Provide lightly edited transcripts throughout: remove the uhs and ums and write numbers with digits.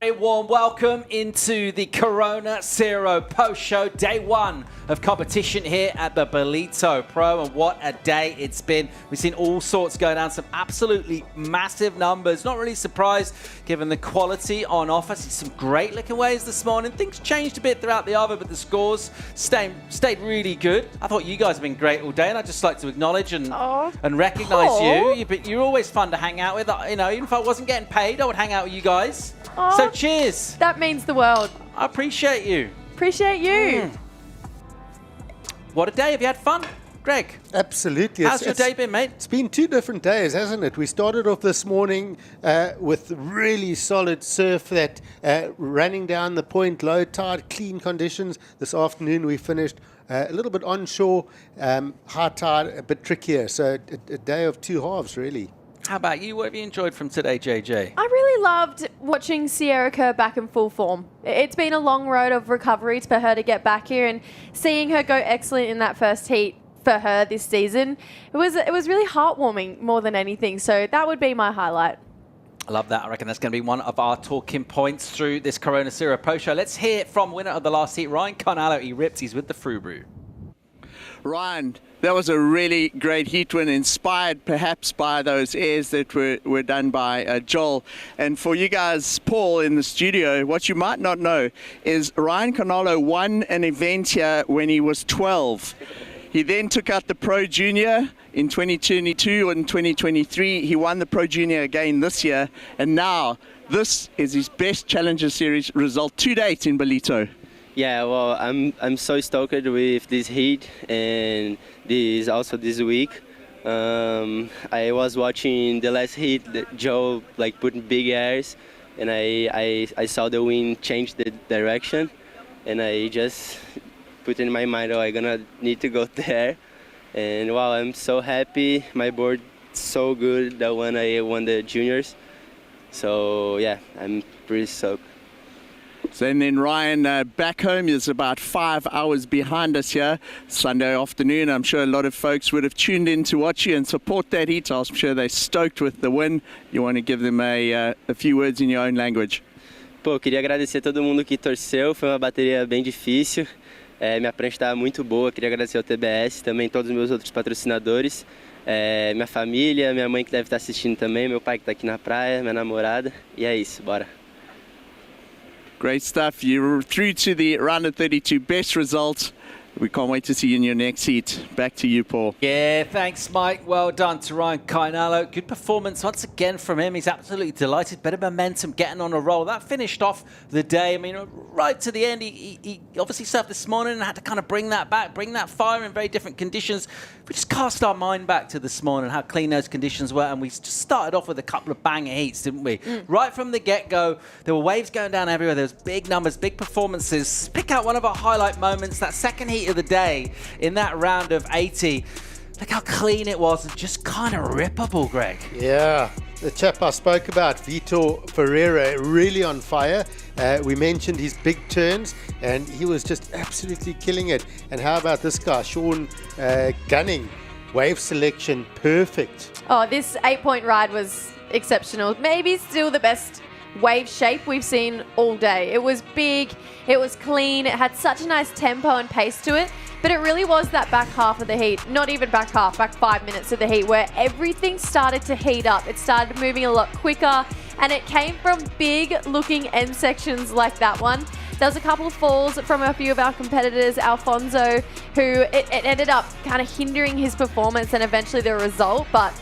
A warm welcome into the Corona Cero post-show, day one of competition here at the Ballito Pro, and what a day it's been. We've seen all sorts go down, some absolutely massive numbers. Not really surprised given the quality on offer. See some great looking waves this morning. Things changed a bit throughout the other, but the scores stayed really good. I thought you guys have been great all day, and I'd just like to acknowledge and recognize you. You're always fun to hang out with. You know, even if I wasn't getting paid, I would hang out with you guys. So cheers. That means the world. I appreciate you. Appreciate you. What a day. Have you had fun, Greg? Absolutely. How's your day been, mate? It's been 2 different days, hasn't it? We started off this morning with really solid surf that running down the point, low tide, clean conditions. This afternoon we finished a little bit onshore, high tide, a bit trickier. So a day of 2 halves, really. How about you? What have you enjoyed from today, JJ? I really loved watching Sierra Kerr back in full form. It's been a long road of recovery for her to get back here, and seeing her go excellent in that first heat for her this season, it was really heartwarming more than anything. So that would be my highlight. I love that. I reckon that's going to be one of our talking points through this Corona Cero post-show. Let's hear from winner of the last heat, Ryan Kainalo. He ripped. He's with the Frubru. Ryan, that was a really great heat win, inspired perhaps by those airs that were done by Joel. And for you guys, Paul, in the studio, what you might not know is Ryan Kainalo won an event here when he was 12. He then took out the Pro Junior in 2022 and 2023. He won the Pro Junior again this year. And now this is his best Challenger Series result to date in Ballito. Yeah, well, I'm so stoked with this heat and this week. I was watching the last heat, Joe putting big airs, and I saw the wind change the direction, and I just put in my mind, I'm gonna need to go there. And wow, I'm so happy. My board so good that when I won the juniors. So yeah, I'm pretty stoked. So, and then Ryan, back home is about 5 hours behind us here, Sunday afternoon. I'm sure a lot of folks would have tuned in to watch you and support that heat. I'm sure they're stoked with the win. You want to give them a few words in your own language? Pô, queria agradecer a todo mundo que torceu. Foi uma bateria bem difícil. Minha prancha estava muito boa. Queria agradecer ao TBS, também todos os meus outros patrocinadores. Minha família, minha mãe que deve estar assistindo também, meu pai que está aqui na praia, minha namorada. E é isso, bora. Great stuff. You're through to the round of 32. Best result. We can't wait to see you in your next heat. Back to you, Paul. Yeah, thanks, Mike. Well done to Ryan Kainalo. Good performance once again from him. He's absolutely delighted. Better momentum, getting on a roll. That finished off the day. I mean, right to the end, he obviously surfed this morning and had to kind of bring that back, bring that fire in very different conditions. We just cast our mind back to this morning, how clean those conditions were, and we just started off with a couple of banger heats, didn't we? Right from the get-go, there were waves going down everywhere. There was big numbers, big performances. Pick out one of our highlight moments, that second heat of the day in that round of 80. Look how clean it was and just kind of rippable, Greg. Yeah, the chap I spoke about, Victor Ferreira, really on fire. We mentioned his big turns, and he was just absolutely killing it. And how about this guy, Sean Gunning? Wave selection, perfect. Oh, this 8-point ride was exceptional. Maybe still the best wave shape we've seen all day. It was big, it was clean, it had such a nice tempo and pace to it, but it really was that back half of the heat, not even back half, back 5 minutes of the heat, where everything started to heat up. It started moving a lot quicker, and it came from big looking end sections like that one. There was a couple of falls from a few of our competitors, Alfonso, who it ended up kind of hindering his performance and eventually the result, but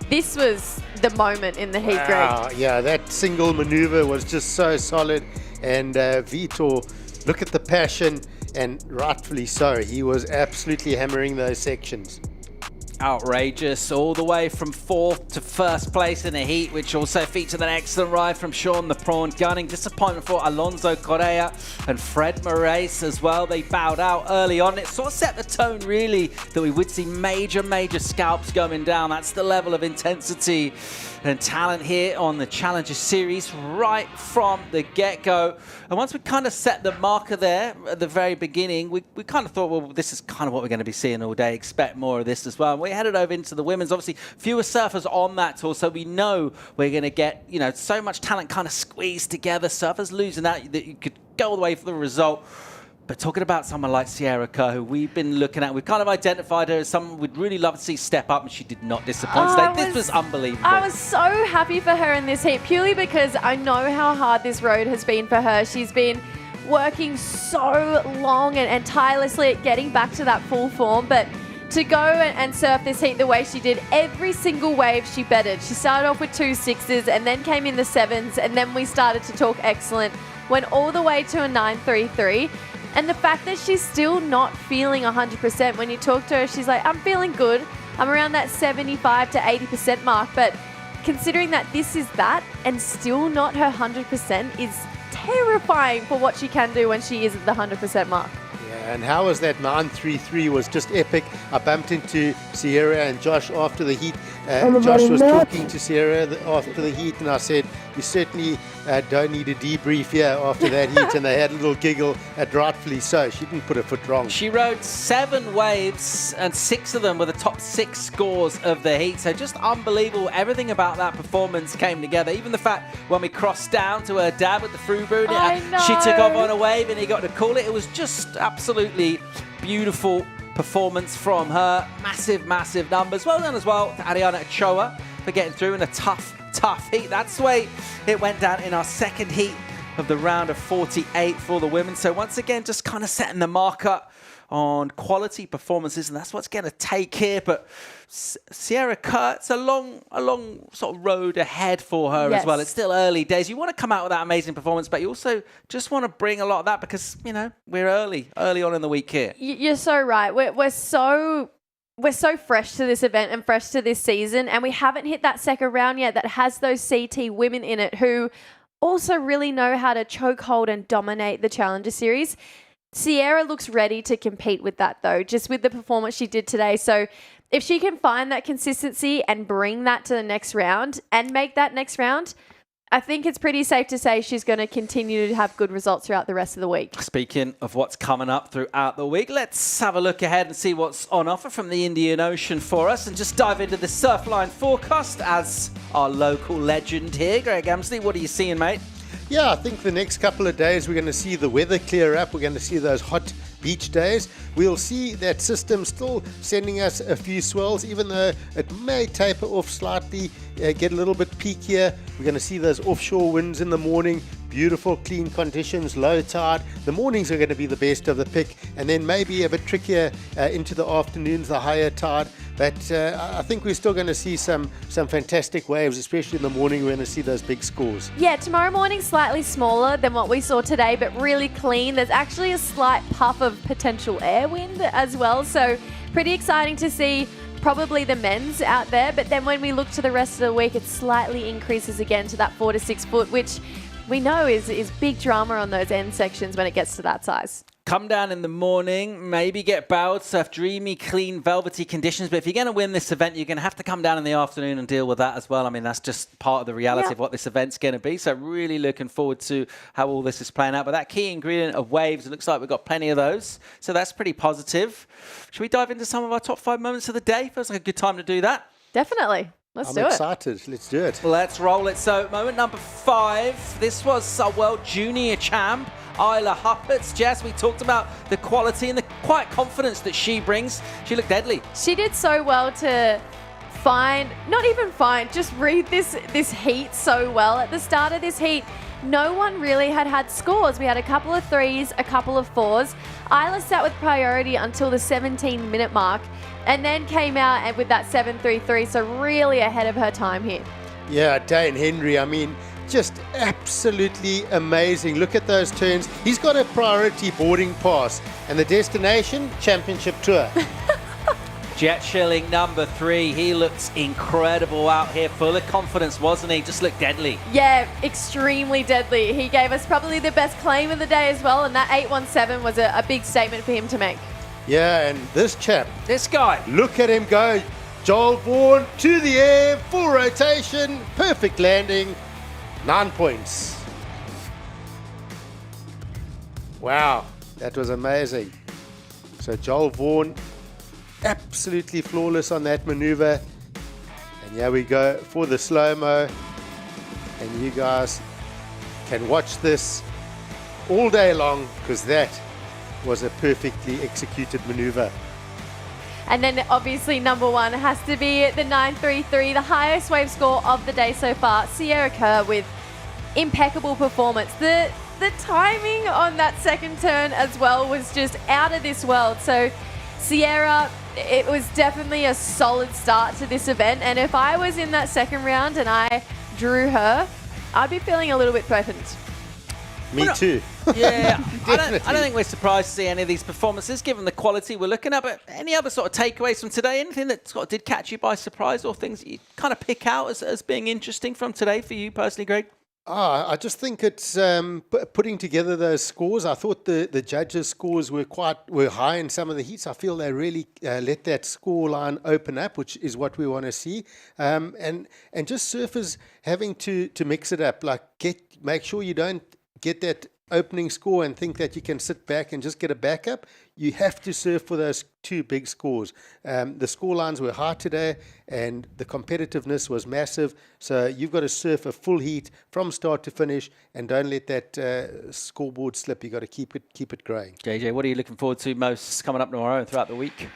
this was the moment in the heat, Greg. Yeah, that single maneuver was just so solid. And Victor, look at the passion, and rightfully so. He was absolutely hammering those sections. Outrageous, all the way from 4th to 1st place in the heat, which also featured an excellent ride from Sean the Prawn Gunning. Disappointment for Alonso Correa and Fred Moraes as well. They bowed out early on. It sort of set the tone, really, that we would see major scalps going down. That's the level of intensity and talent here on the Challenger Series right from the get-go. And once we kind of set the marker there at the very beginning, we kind of thought, well, this is kind of what we're going to be seeing all day. Expect more of this as well. And we headed over into the women's. Obviously, fewer surfers on that tour, so we know we're going to get, you know, so much talent kind of squeezed together. Surfers losing out that you could go all the way for the result. But talking about someone like Sierra Kerr, who we've been looking at, we've kind of identified her as someone we'd really love to see step up, and she did not disappoint today. This was unbelievable. I was so happy for her in this heat, purely because I know how hard this road has been for her. She's been working so long and tirelessly at getting back to that full form, but to go and surf this heat the way she did, every single wave she bettered. She started off with 2 6s and then came in the 7s, and then we started to talk excellent, went all the way to a 9.33. And the fact that she's still not feeling 100%, when you talk to her, she's like, I'm feeling good. I'm around that 75 to 80% mark. But considering that this is that and still not her 100% is terrifying for what she can do when she is at the 100% mark. Yeah, and how was that 9.33 was just epic. I bumped into Sierra and Josh after the heat. Josh was talking to Sierra after the heat, and I said, you certainly don't need a debrief here after that heat. And they had a little giggle, rightfully so. She didn't put a foot wrong. She rode 7 waves, and 6 of them were the top 6 scores of the heat. So just unbelievable. Everything about that performance came together. Even the fact when we crossed down to her dad with the through boot, she took off on a wave and he got to call it. It was just absolutely beautiful performance from her. Massive, massive numbers. Well done as well to Ariana Ochoa for getting through in a tough heat. That's the way it went down in our second heat of the round of 48 for the women. So once again, just kind of setting the marker on quality performances, and that's what's going to take here. But Sierra Kerr, it's a long sort of road ahead for her as well. It's still early days. You want to come out with that amazing performance, but you also just want to bring a lot of that because, you know, we're early on in the week here. You're so right. We're so fresh to this event and fresh to this season, and we haven't hit that second round yet that has those CT women in it who also really know how to choke hold and dominate the Challenger Series. Sierra looks ready to compete with that, though, just with the performance she did today. So if she can find that consistency and bring that to the next round and make that next round, I think it's pretty safe to say she's going to continue to have good results throughout the rest of the week. Speaking of what's coming up throughout the week, let's have a look ahead and see what's on offer from the Indian Ocean for us and just dive into the Surfline forecast as our local legend here. Greg Amsley, what are you seeing, mate? Yeah, I think the next couple of days we're going to see the weather clear up. We're going to see those hot beach days. We'll see that system still sending us a few swells, even though it may taper off slightly, get a little bit peakier. We're going to see those offshore winds in the morning. Beautiful, clean conditions, low tide. The mornings are going to be the best of the pick, and then maybe a bit trickier into the afternoons, the higher tide. But I think we're still going to see some fantastic waves, especially in the morning. We're going to see those big scores. Yeah, tomorrow morning slightly smaller than what we saw today, but really clean. There's actually a slight puff of potential air wind as well, so pretty exciting to see. Probably the men's out there, but then when we look to the rest of the week, it slightly increases again to that 4 to 6 foot, which we know is big drama on those end sections when it gets to that size. Come down in the morning, maybe get bowed surf, dreamy, clean, velvety conditions. But if you're going to win this event, you're going to have to come down in the afternoon and deal with that as well. I mean, that's just part of the reality of what this event's going to be. So really looking forward to how all this is playing out. But that key ingredient of waves, it looks like we've got plenty of those. So that's pretty positive. Should we dive into some of our top 5 moments of the day? Feels like a good time to do that. Definitely. Let's do it. I'm excited. Let's do it. Let's roll it. So moment number 5. This was our World Junior champ, Isla Huppatz. Jess, we talked about the quality and the quiet confidence that she brings. She looked deadly. She did so well to just read this heat so well. At the start of this heat, no one really had scores. We had a couple of 3s, a couple of 4s. Isla sat with priority until the 17-minute mark and then came out with that 7.33, so really ahead of her time here. Yeah, Dane Henry, I mean, just absolutely amazing. Look at those turns. He's got a priority boarding pass and the destination, championship tour. Jett Schilling, number 3. He looks incredible out here. Full of confidence, wasn't he? Just looked deadly. Yeah, extremely deadly. He gave us probably the best claim of the day as well, and that 8.17 was a big statement for him to make. Yeah, and this chap. This guy. Look at him go. Joel Vaughan to the air, full rotation, perfect landing, 9 points. Wow, that was amazing. So Joel Vaughan, absolutely flawless on that maneuver. And here we go for the slow-mo. And you guys can watch this all day long because that was a perfectly executed maneuver. And then obviously number one has to be the 933, the highest wave score of the day so far. Sierra Kerr with impeccable performance. The timing on that second turn as well was just out of this world. So Sierra, it was definitely a solid start to this event. And if I was in that second round and I drew her, I'd be feeling a little bit threatened. Me too. Yeah, I don't think we're surprised to see any of these performances, given the quality we're looking at. But any other sort of takeaways from today? Anything that sort of did catch you by surprise, or things that you kind of pick out as being interesting from today for you personally, Greg? I just think it's putting together those scores. I thought the judges' scores were high in some of the heats. I feel they really let that score line open up, which is what we want to see. And just surfers having to mix it up, like make sure you don't get that opening score and think that you can sit back and just get a backup. You have to surf for those two big scores. The score lines were high today and the competitiveness was massive. So you've got to surf a full heat from start to finish and don't let that scoreboard slip. You've got to keep it growing. JJ, what are you looking forward to most coming up tomorrow and throughout the week?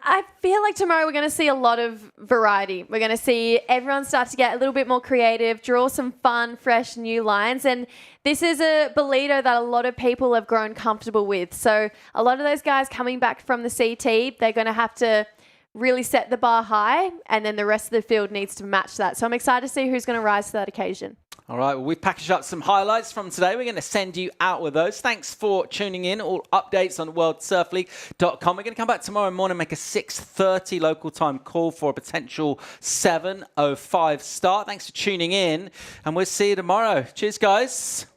I feel like tomorrow we're going to see a lot of variety. We're going to see everyone start to get a little bit more creative, draw some fun, fresh, new lines. And this is a Ballito that a lot of people have grown comfortable with. So a lot of those guys coming back from the CT, they're going to have to really set the bar high, and then the rest of the field needs to match that. So I'm excited to see who's going to rise to that occasion. All right, well, we've packaged up some highlights from today. We're going to send you out with those. Thanks for tuning in. All updates on worldsurfleague.com. We're going to come back tomorrow morning, make a 6:30 local time call for a potential 7:05 start. Thanks for tuning in, and we'll see you tomorrow. Cheers, guys.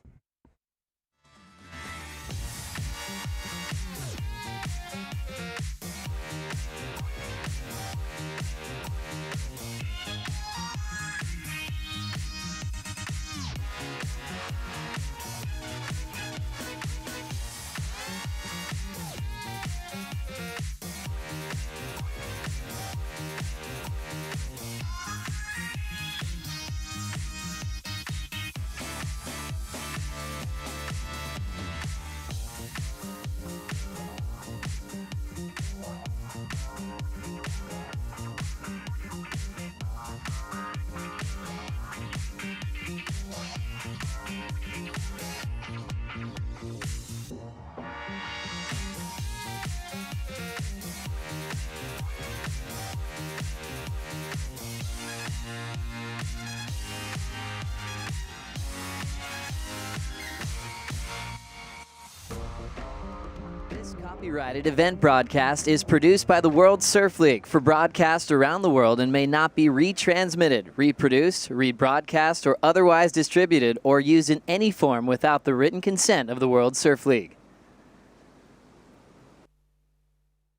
Copyrighted event broadcast is produced by the World Surf League for broadcast around the world and may not be retransmitted, reproduced, rebroadcast, or otherwise distributed or used in any form without the written consent of the World Surf League.